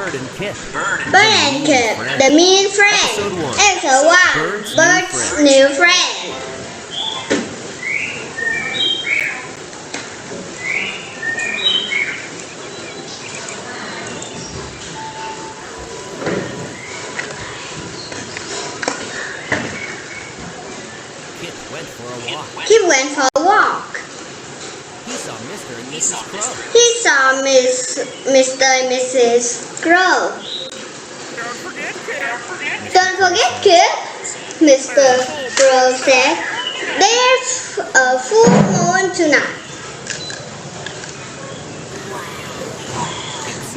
Bird and Kip, the mean friend. Episode 1. Bird's new friend. Kip went for a walk. He saw Mr. and Mrs. Crow. He saw Mr. and Mrs. Crow. Don't forget Kip, Mr. Crow said. There's a full moon tonight.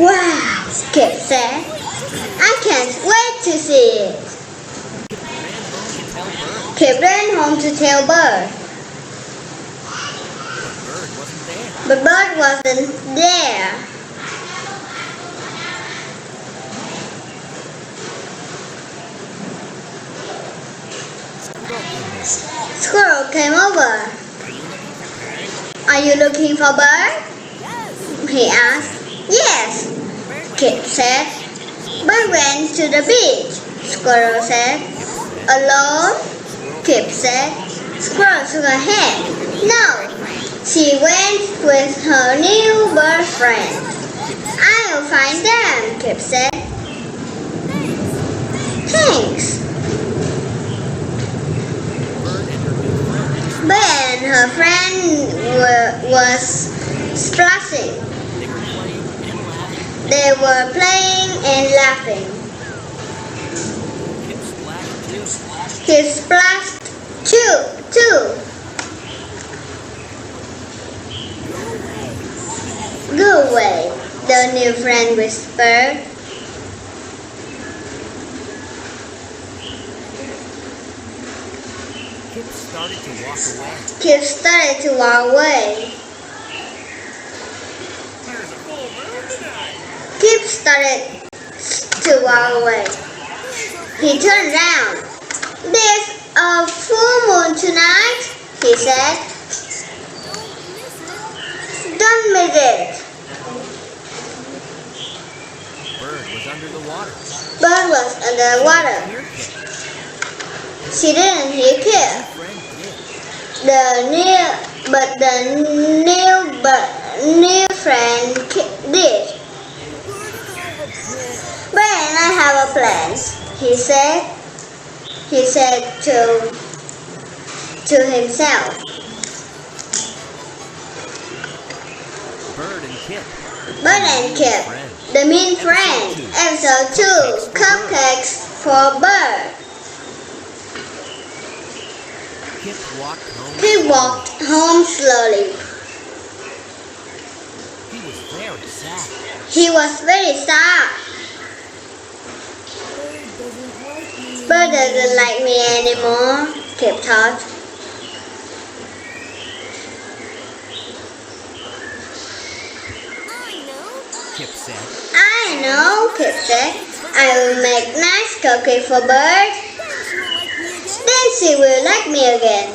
Wow, Kip said. I can't wait to see it. Kip ran home to tell Bird. But Bird wasn't there. Squirrel came over. Are you looking for Bird? He asked. Yes, Kip said. Bird went to the beach, Squirrel said. Alone? Kip said. Squirrel shook her head. No, she went with her new bird friend. I'll find them, Kip said. Thanks. Bird and her friend was splashing. They were playing and laughing. Kip splashed too. Go away, the new friend whispered. Kip started to walk away. Kip started to walk away. Kip started to walk away. He turned around. There's a full moon tonight, he said. Don't miss it. Bird was under the water. Bird was under the water. She didn't hear Kip. The new friend did. Bird and I have a plan, he said. He said to himself. Bird and Kip, the mean friend. Episode 2, Cupcakes for Bird. Kip walked home slowly. He was very sad. Bird doesn't like me anymore, Kip thought. I know, Kip said. I will make nice cupcake for Bird. Then she will like me again.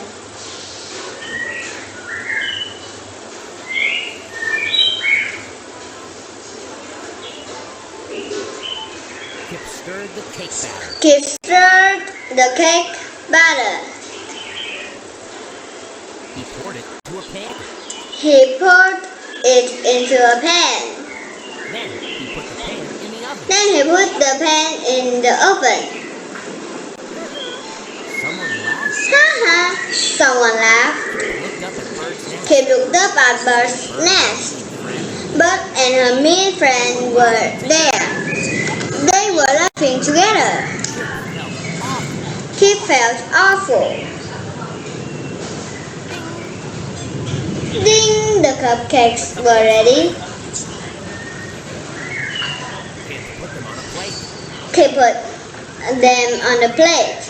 Kip stirred the cake batter. Kip stirred the cake batter. He poured it into a pan. He poured it into a pan. Then he put the pan in the oven. Then he put the pan in the oven. Someone laughed. Ha! Someone laughed. Looked up at Bird's nest. Kip looked up at Bird's nest. Bird and her mean friend were there. They were laughing together. Kip felt awful. Ding! The cupcakes were ready. Kip put them on the plate.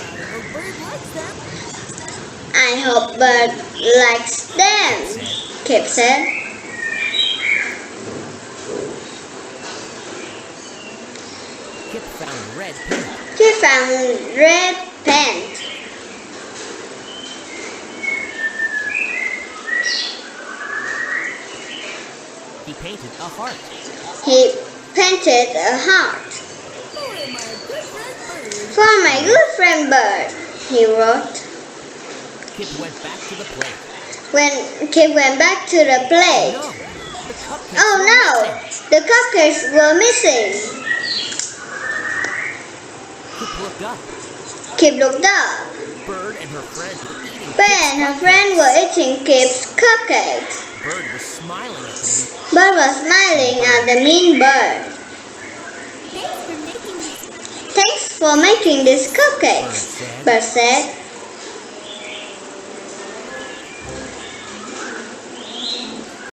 I hope Bird likes them, Kip said. Kip found red paint. Kip found red paint. He painted a heart. He painted a heart. For my good friend Bird, he wrote. Kip went back to the plate. When Kip went back to the plate, No, the cupcakes oh were no, missing. the cupcakes were missing. Kip looked up. Kip looked up. Bird and her friend were eating Bird Kip's and her cupcakes. friend were eating Kip's cupcakes. Bird was smiling at the Bird was smiling at the mean bird. Thanks for making these cupcakes, Bird said.